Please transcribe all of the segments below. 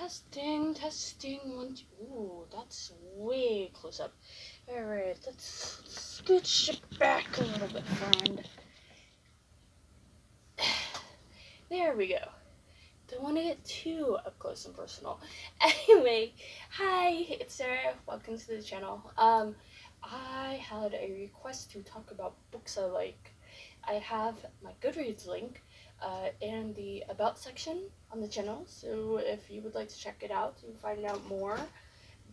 Testing, one, two. Ooh, that's way close up. Alright, let's scooch it back a little bit, friend. There we go. Don't want to get too up close and personal. Anyway, hi, it's Sarah. Welcome to the channel. I had a request to talk about books I like. I have my Goodreads link in the About section on the channel, so if you would like to check it out and find out more,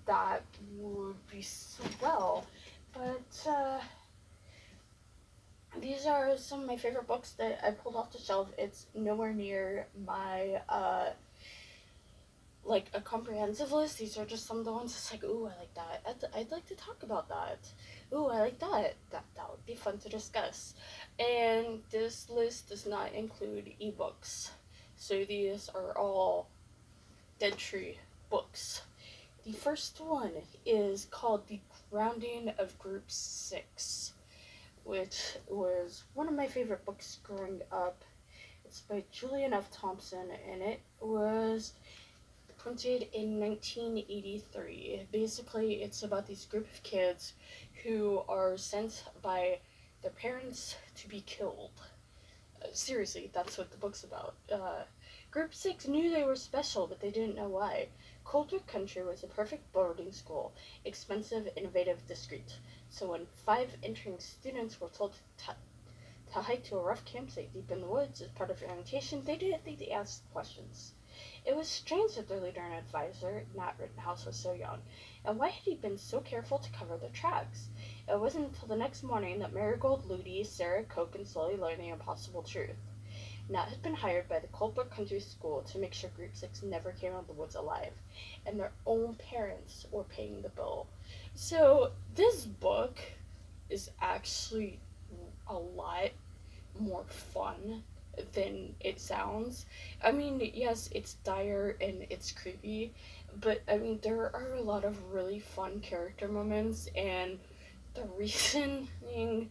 that would be swell. But these are some of my favorite books that I pulled off the shelf. It's nowhere near my like a comprehensive list. These are just some of the ones that's like, ooh, I like that. I'd like to talk about that. Ooh, I like that. That would be fun to discuss. And this list does not include ebooks. So these are all Dead Tree books. The first one is called The Grounding of Group 6, which was one of my favorite books growing up. It's by Julian F. Thompson, and it was printed in 1983. Basically, it's about these group of kids who are sent by their parents to be killed. Seriously, that's what the book's about. Group 6 knew they were special, but they didn't know why. Coldwood Country was a perfect boarding school, expensive, innovative, discreet. So when 5 entering students were told to hike to a rough campsite deep in the woods as part of orientation, they didn't think they asked questions. It was strange that their leader and advisor, Nat Rittenhouse, was so young, and why had he been so careful to cover their tracks? It wasn't until the next morning that Marigold, Ludi, Sarah, Coke, and slowly learned the impossible truth. Nat had been hired by the Coldbrook Country School to make sure Group 6 never came out of the woods alive, and their own parents were paying the bill. So this book is actually a lot more fun than it sounds. I mean, yes, it's dire and it's creepy, but I mean, there are a lot of really fun character moments, and the reasoning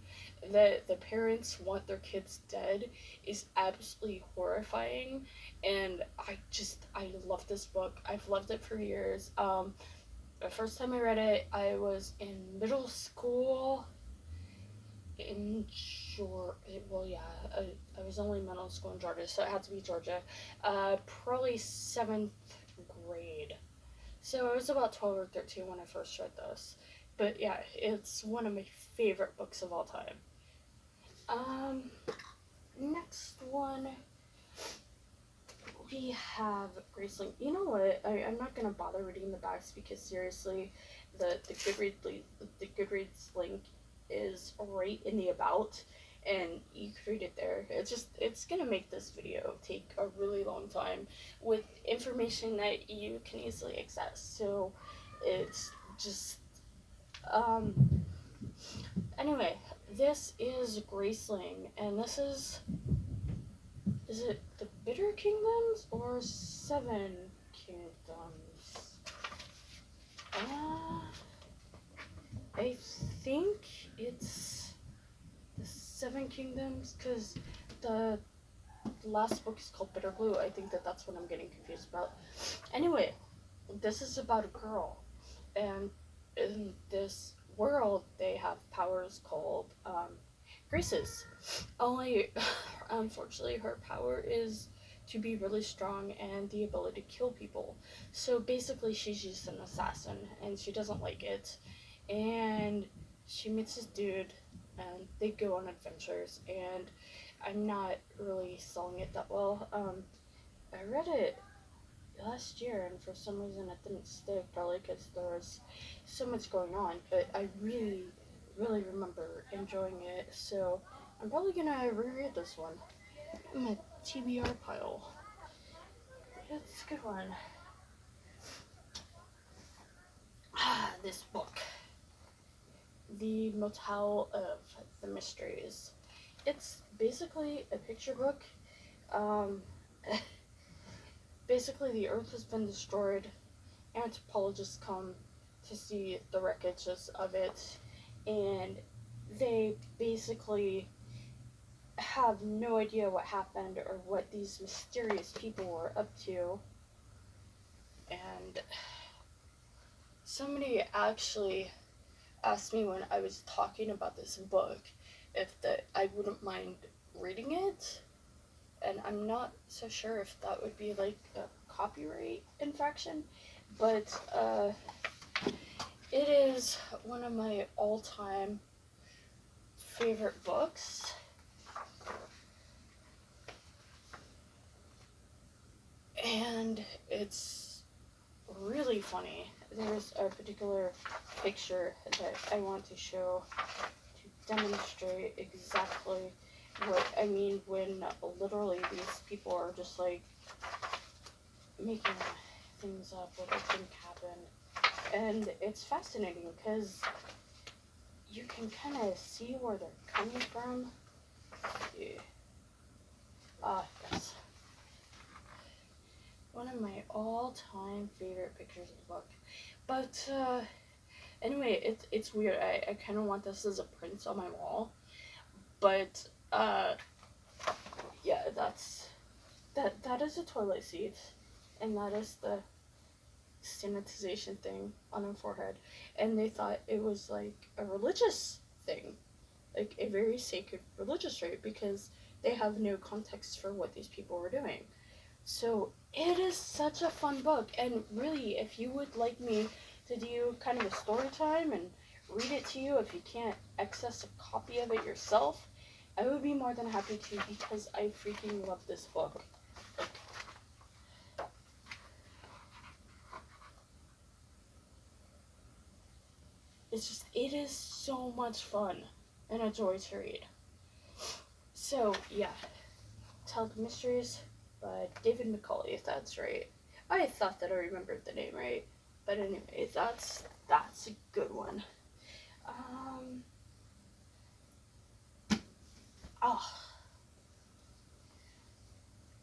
that the parents want their kids dead is absolutely horrifying, and I love this book. I've loved it for years. The first time I read it, I was in middle school in Georgia. Well, yeah, I was only in middle school in Georgia, so it had to be Georgia. Probably 7th grade. So I was about 12 or 13 when I first read this. But yeah, it's one of my favorite books of all time. Next one, we have Graceling. You know what? I'm not gonna bother reading the backs because seriously, the Goodreads link is right in the about, and you can read it there. It's gonna make this video take a really long time with information that you can easily access. So it's just anyway, this is Graceling, and this is it the Bitter Kingdoms or Seven Kingdoms? I think it's the Seven Kingdoms, because the last book is called Bitter Blue. I think that's what I'm getting confused about. Anyway, this is about a girl, and in this world they have powers called graces. Only, unfortunately, her power is to be really strong and the ability to kill people. So basically, she's just an assassin, and she doesn't like it. And she meets this dude, and they go on adventures. And I'm not really selling it that well. I read it last year, and for some reason it didn't stick, probably because there was so much going on, but I really remember enjoying it, so I'm probably gonna reread this one in my TBR pile. It's a good one. This book, The Motel of the Mysteries. It's basically a picture book. Basically, the Earth has been destroyed. Anthropologists come to see the wreckages of it, and they basically have no idea what happened or what these mysterious people were up to. somebody actually asked me when I was talking about this book if that I wouldn't mind reading it, and I'm not so sure if that would be like a copyright infraction, but it is one of my all-time favorite books. And it's really funny. There's a particular picture that I want to show to demonstrate exactly what I mean when literally these people are just like making things up or they think happen. And it's fascinating because you can kind of see where they're coming from. Yeah. Yes. One of my all-time favorite pictures of the book. But anyway, it's weird. I kind of want this as a print on my wall. But yeah, that is a toilet seat, and that is the sanitization thing on her forehead. And they thought it was like a religious thing, like a very sacred religious rite, because they have no context for what these people were doing. So it is such a fun book, and really, if you would like me to do kind of a story time and read it to you, if you can't access a copy of it yourself, I would be more than happy to, because I freaking love this book. It is so much fun and a joy to read. So, yeah, Tell the Mysteries by David Macaulay, if that's right. I thought that I remembered the name right, but anyway, that's a good one. Oh,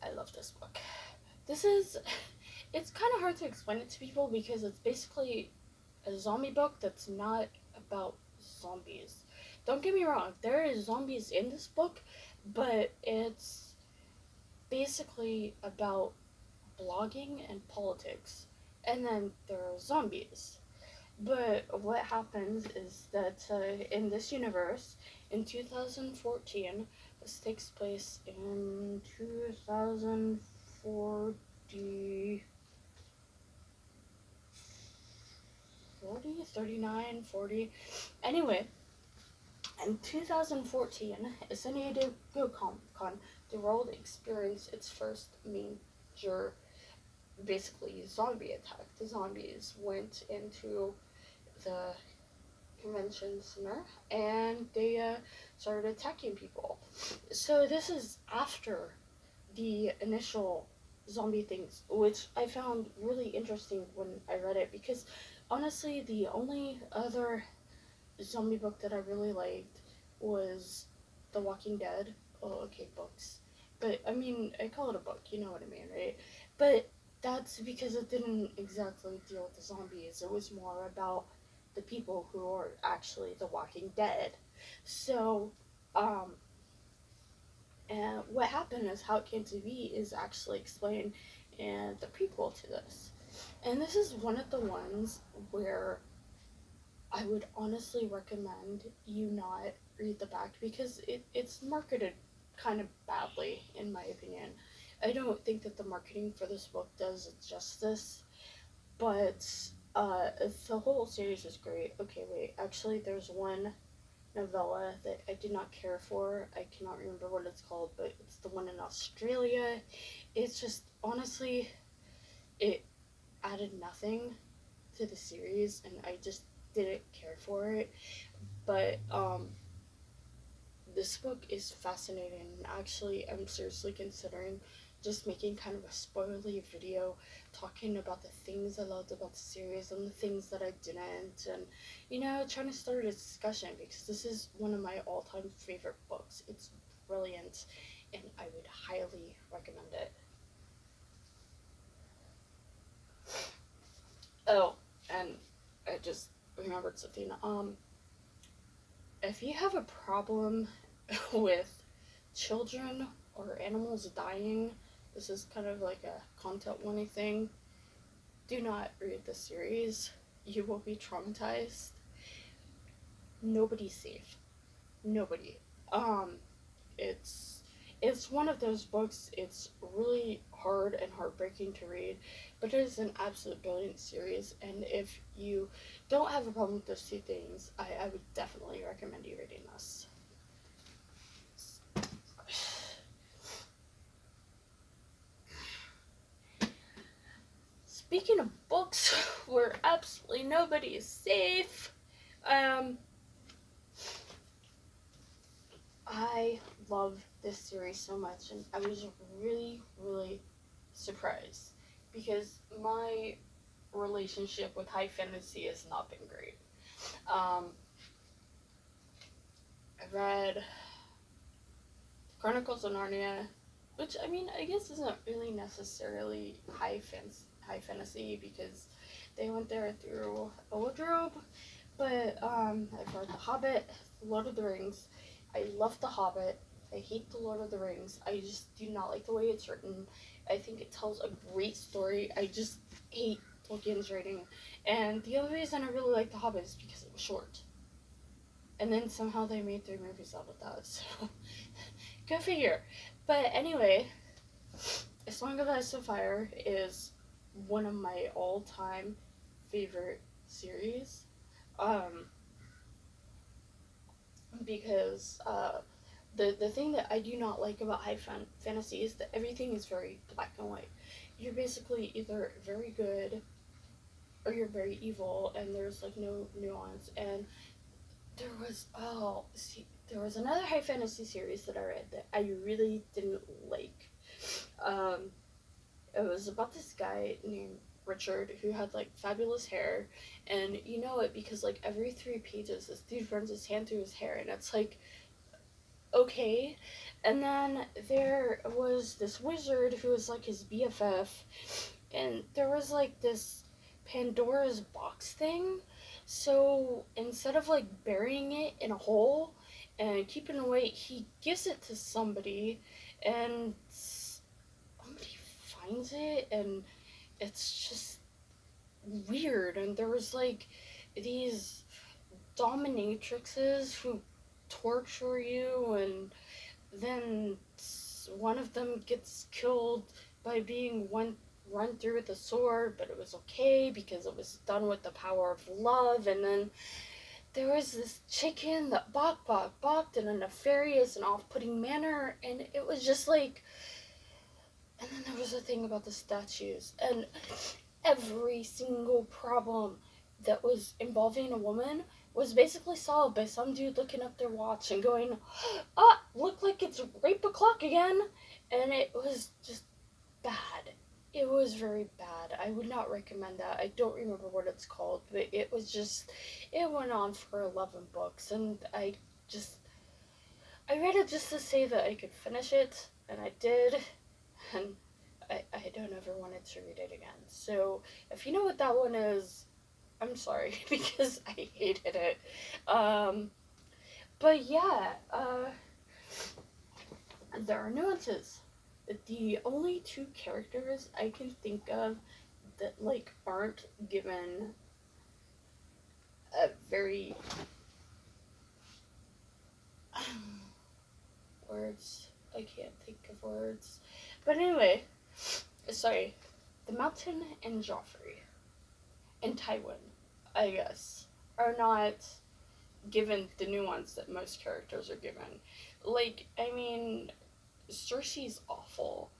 I love this book. It's kind of hard to explain it to people because it's basically a zombie book that's not about zombies. Don't get me wrong, there is zombies in this book, but it's basically about blogging and politics. And then there are zombies. But what happens is that in this universe, in 2014, this takes place in 2040, 39, 40. Anyway, in 2014, at San Diego Comic-Con, the world experienced its first major, basically, zombie attack. The zombies went into the convention center and they started attacking people. So this is after the initial zombie things, which I found really interesting when I read it, because honestly, the only other zombie book that I really liked was The Walking Dead. Oh, okay, books. But I mean, I call it a book, you know what I mean, right? But that's because it didn't exactly deal with the zombies. It was more about the people who are actually the Walking Dead. So, and what happened is how it came to be is actually explained in the prequel to this. And this is one of the ones where I would honestly recommend you not read the back, because it's marketed kind of badly, in my opinion. I don't think that the marketing for this book does it justice, but the whole series is great. Okay, wait, actually, there's one novella that I did not care for. I cannot remember what it's called, but it's the one in Australia. It's just, honestly, it added nothing to the series, and I just didn't care for it. But this book is fascinating. Actually, I'm seriously considering just making kind of a spoilerly video talking about the things I loved about the series and the things that I didn't, and trying to start a discussion, because this is one of my all-time favorite books. It's brilliant, and I would highly recommend it. Oh, and I just remembered something. If you have a problem with children or animals dying, this is kind of like a content warning thing. Do not read the series. you will be traumatized. Nobody's safe. Nobody. Um, it's it's one of those books. It's really hard and heartbreaking to read, but it is an absolute brilliant series. And if you don't have a problem with those two things, I would definitely recommend you reading this. Speaking of books where absolutely nobody is safe, um, I love this series so much, and I was really, really surprised because my relationship with high fantasy has not been great. Um, I read Chronicles of Narnia, which I mean, I guess isn't really necessarily high fantasy because they went there through a wardrobe. But I've read The Hobbit, Lord of the Rings. I love The Hobbit. I hate The Lord of the Rings. I just do not like the way it's written. I think it tells a great story. I just hate Tolkien's writing. And the other reason I really like The Hobbit is because it was short. And then somehow they made 3 movies out of that. So, go figure. But anyway, A Song of Ice and Fire is one of my all-time favorite series. Um, because the thing that I do not like about high fantasy is that everything is very black and white. You're basically either very good or you're very evil, and there's like no nuance. And there was another high fantasy series that I read that I really didn't like. Um, it was about this guy named Richard who had like fabulous hair, and you know it because like every 3 pages this dude runs his hand through his hair, and it's like okay. And then there was this wizard who was like his BFF, and there was like this Pandora's box thing. So instead of like burying it in a hole and keeping it away, he gives it to somebody, and somebody finds it, and it's just weird. And there was like these dominatrixes who torture you, and then one of them gets killed by being run through with a sword, but it was okay because it was done with the power of love. And then there was this chicken that balked in a nefarious and off-putting manner, and it was just like. And then there was a thing about the statues, and every single problem that was involving a woman was basically solved by some dude looking up their watch and going, look like it's rape o'clock again. And it was just bad. It was very bad. I would not recommend that. I don't remember what it's called, but it went on for 11 books, and I read it just to say that I could finish it, and I did, and I don't ever wanted to read it again. So, if you know what that one is, I'm sorry, because I hated it. But yeah, there are nuances. The only 2 characters I can think of that, like, aren't given a very... words. I can't think of words. But anyway, sorry. The Mountain and Joffrey and Tywin, I guess, are not given the nuance that most characters are given. Like, I mean, Cersei's awful,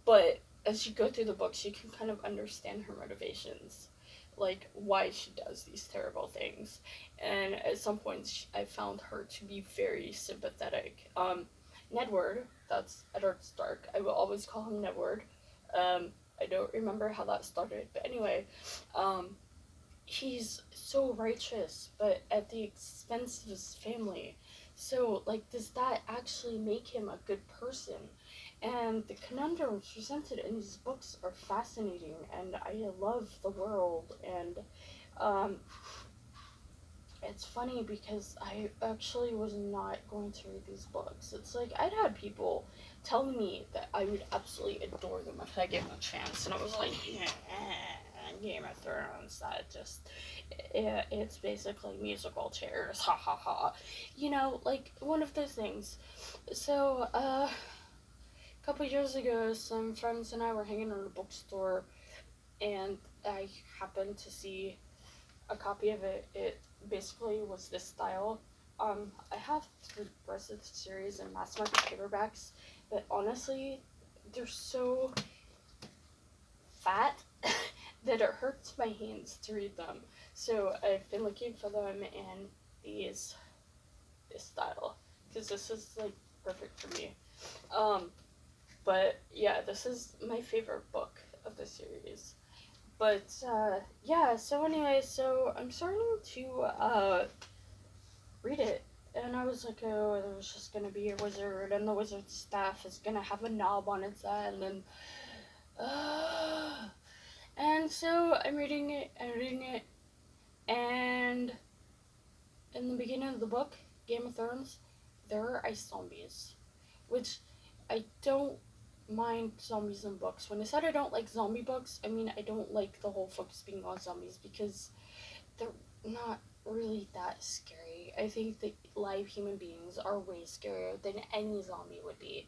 but as you go through the books, you can kind of understand her motivations, like why she does these terrible things. And at some points, I found her to be very sympathetic. Nedward, that's Eddard Stark. I will always call him Nedward. I don't remember how that started, but anyway, he's so righteous, but at the expense of his family. So, like, does that actually make him a good person? And the conundrums presented in these books are fascinating, and I love the world. And it's funny because I actually was not going to read these books. It's like I'd had people telling me that I would absolutely adore them if I gave them a chance, and I was like, in Game of Thrones that just it's basically musical chairs, ha ha ha. You know, like one of those things. So, a couple years ago, some friends and I were hanging in a bookstore, and I happened to see a copy of it. It basically was this style. I have the rest of the series in mass market paperbacks, but honestly, they're so fat that it hurts my hands to read them. So I've been looking for them in these this style because this is like perfect for me. Um, but yeah, this is my favorite book of the series. But yeah, so anyway, so I'm starting to read it. And I was like, oh, there's just gonna be a wizard, and the wizard staff is gonna have a knob on its end, uh, and so I'm reading it, and in the beginning of the book, Game of Thrones, there are ice zombies, which I don't mind zombies in books. When I said I don't like zombie books, I mean I don't like the whole focus being on zombies because they're not really that scary. I think that live human beings are way scarier than any zombie would be.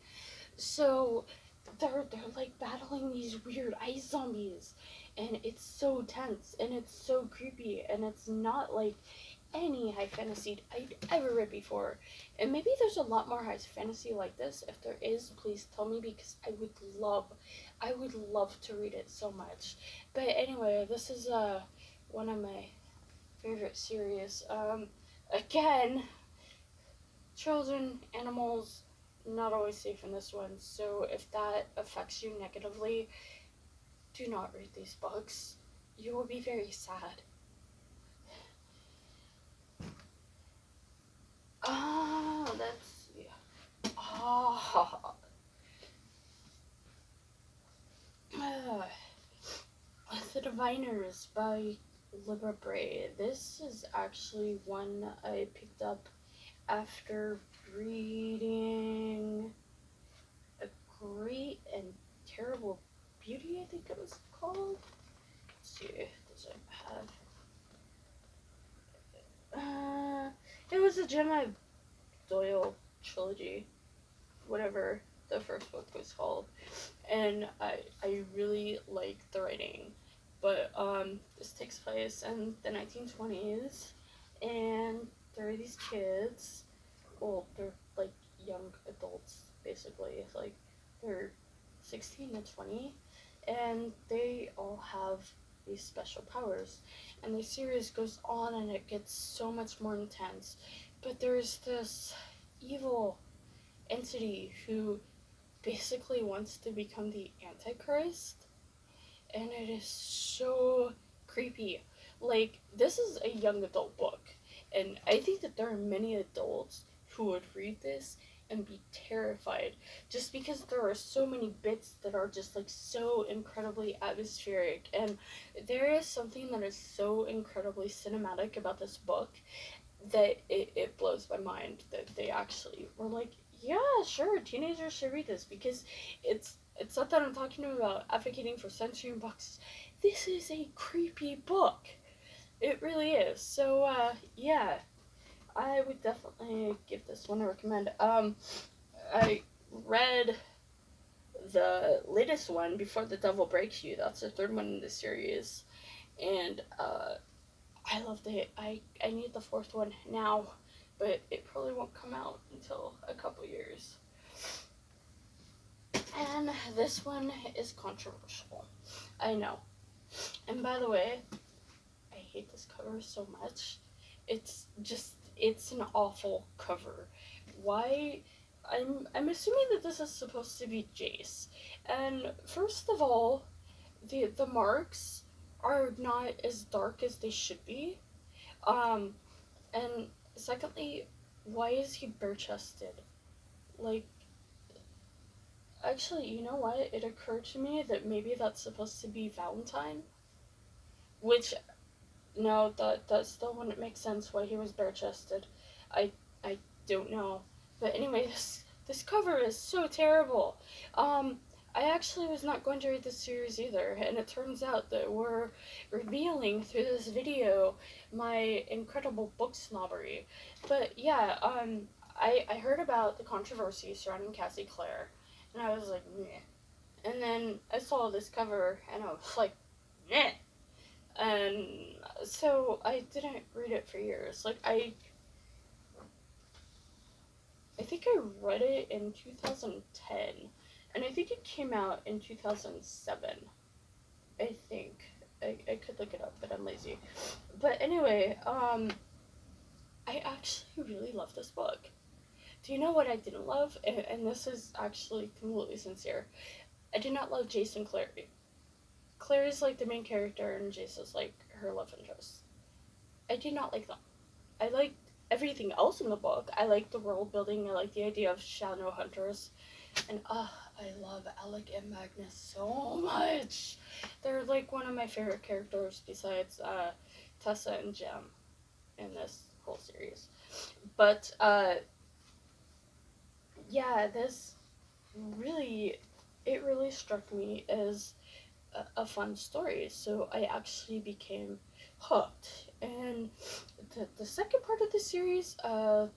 So they're like battling these weird ice zombies, and it's so tense and it's so creepy, and it's not like any high fantasy I'd ever read before. And maybe there's a lot more high fantasy like this. If there is, please tell me because I would love to read it so much. But anyway, this is one of my favorite series. Again, children, animals, not always safe in this one. So if that affects you negatively, do not read these books. You will be very sad. Oh, that's yeah. Oh. The Diviners by Libra Bray. This is actually one I picked up after reading A Great and Terrible Beauty, I think it was called. Let's see, does it have? It was a Gemma Doyle trilogy, whatever the first book was called, and I really like the writing, but this takes place in the 1920s, and there are these kids. Well, they're like young adults basically, like they're 16 to 20, and they all have these special powers, and the series goes on and it gets so much more intense. But there's this evil entity who basically wants to become the Antichrist, and it is so creepy. Like, this is a young adult book, and I think that there are many adults who would read this and be terrified just because there are so many bits that are just like so incredibly atmospheric, and there is something that is so incredibly cinematic about this book that it blows my mind that they actually were like, yeah, sure, teenagers should read this because it's not that I'm talking about advocating for censoring books. This is a creepy book. It really is. So yeah, I would definitely give this one a recommend. I read the latest one, Before the Devil Breaks You. That's the third one in the series, and I loved it. I need the fourth one now, but it probably won't come out until a couple years. And this one is controversial. I know. And by the way, I hate this cover so much. It's an awful cover. Why? I'm assuming that this is supposed to be Jace. And first of all, the marks are not as dark as they should be. Um, and secondly, why is he bare chested? Like, actually, you know what? It occurred to me that maybe that's supposed to be Valentine. Which, no, that still wouldn't make sense why he was bare chested. I don't know. But anyway, this cover is so terrible. I actually was not going to read this series either, and it turns out that we're revealing through this video my incredible book snobbery. But yeah, I heard about the controversy surrounding Cassie Clare, and I was like, meh. And then I saw this cover, and I was like, meh. And so I didn't read it for years. Like I think I read it in 2010, and I think it came out in 2007. I think. I could look it up, but I'm lazy. But anyway, I actually really love this book. Do you know what I didn't love? And this is actually completely sincere. I did not love Jason Clare. Claire is like the main character, and Jason's like her love interest. I did not like them. I liked everything else in the book. I liked the world building. I like the idea of shadow hunters. And I love Alec and Magnus so much. They're like one of my favorite characters besides Tessa and Jem in this whole series. But yeah, this really, it really struck me as a fun story. So I actually became hooked. And the second part of the series, I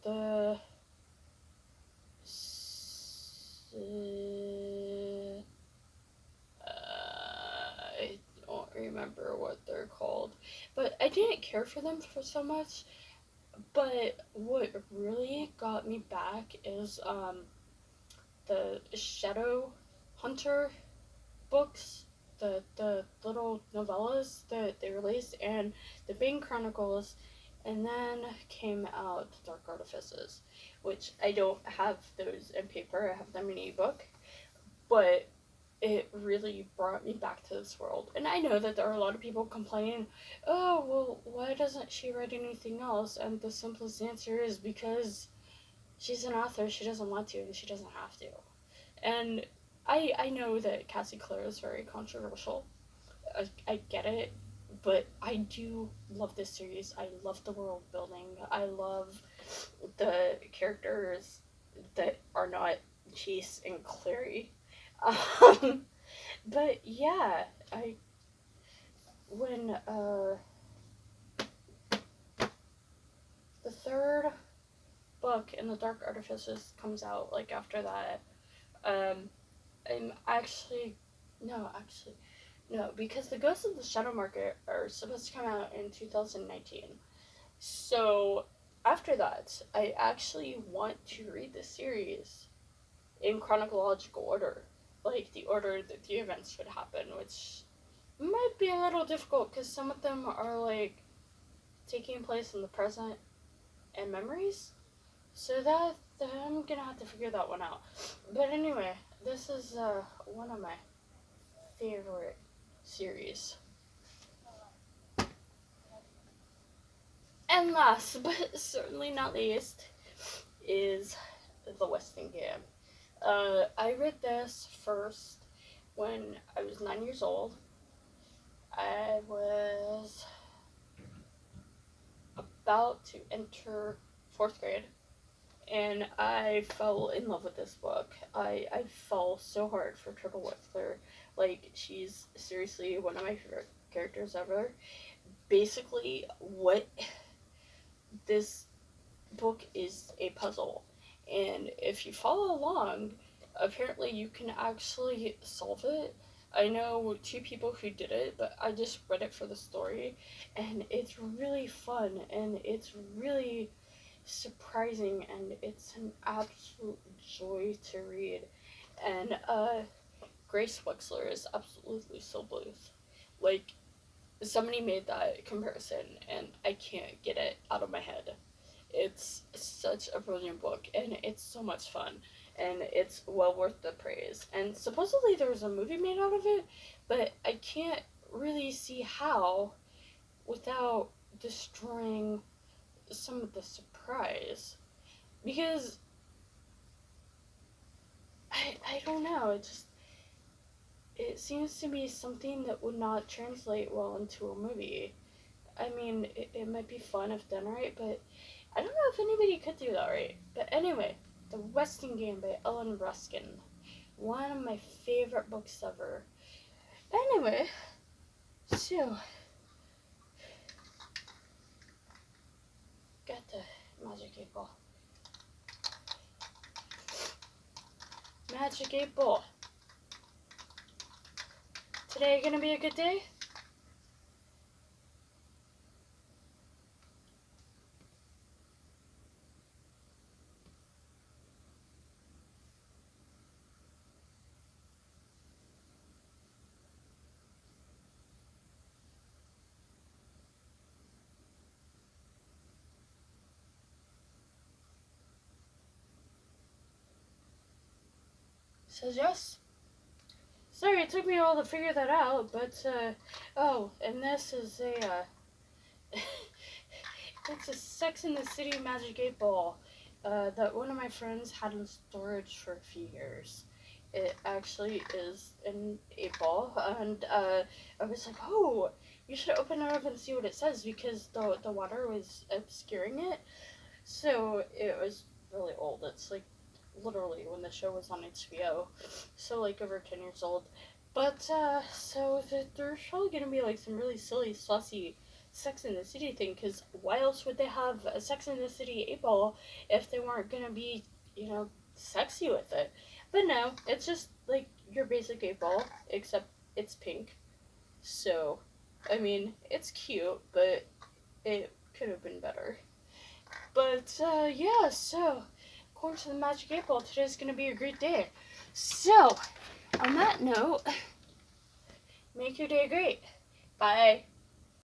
don't remember what they're called, but I didn't care for them for so much. But what really got me back is the Shadow Hunter books, the little novellas that they released, and the Bane Chronicles, and then came out Dark Artifices, which I don't have those in paper. I have them in ebook, but it really brought me back to this world. And I know that there are a lot of people complaining, oh, well, why doesn't she write anything else? And the simplest answer is because she's an author, she doesn't want to, and she doesn't have to. And I know that Cassie Clare is very controversial. I get it, but I do love this series. I love the world building. I love the characters that are not Chase and Clary. Um, but yeah, I when the third book in the Dark Artifices comes out, like after that, um, I'm actually no, because the Ghosts of the Shadow Market are supposed to come out in 2019. So after that, I actually want to read the series in chronological order, like the order that the events would happen, which might be a little difficult because some of them are like taking place in the present and memories. So that I'm gonna have to figure that one out. But anyway, this is one of my favorite series. And last but certainly not least is The Westingame. I read this first when I was 9 years old. I was about to enter fourth grade, and I fell in love with this book. I fell so hard for Turtle Whistler. Like, she's seriously one of my favorite characters ever. Basically, what this book is a puzzle, and if you follow along, apparently you can actually solve it. I know two people who did it, but I just read it for the story, and it's really fun, and it's really surprising, and it's an absolute joy to read. And Grace Wexler is absolutely so Bluth. Like, somebody made that comparison, and I can't get it out of my head. It's such a brilliant book, and it's so much fun, and it's well worth the praise. And supposedly there was a movie made out of it, but I can't really see how without destroying some of the surprise. Because I don't know, it seems to be something that would not translate well into a movie. I mean, it might be fun if done right, but I don't know if anybody could do that right. But anyway, The Westingame by Ellen Ruskin. one of my favorite books ever. Anyway, so got the Magic 8 Ball. Magic 8 Ball. Today gonna be a good day? Says yes. Sorry, it took me a while to figure that out, but, oh, and this is a, it's a Sex in the City Magic 8 Ball, that one of my friends had in storage for a few years. It actually is an 8 ball, and, I was like, oh, you should open it up and see what it says, because the water was obscuring it, so it was really old. It's, like, literally when the show was on HBO, so like over 10 years old. But so there's probably gonna be like some really silly, saucy Sex in the City thing, because why else would they have a Sex in the City 8 ball if they weren't gonna be, sexy with it? But no, it's just like your basic 8 ball, except it's pink. So, I mean, it's cute, but it could have been better. But yeah, so according to the Magic 8 Ball, today's gonna be a great day. So, on that note, make your day great. Bye.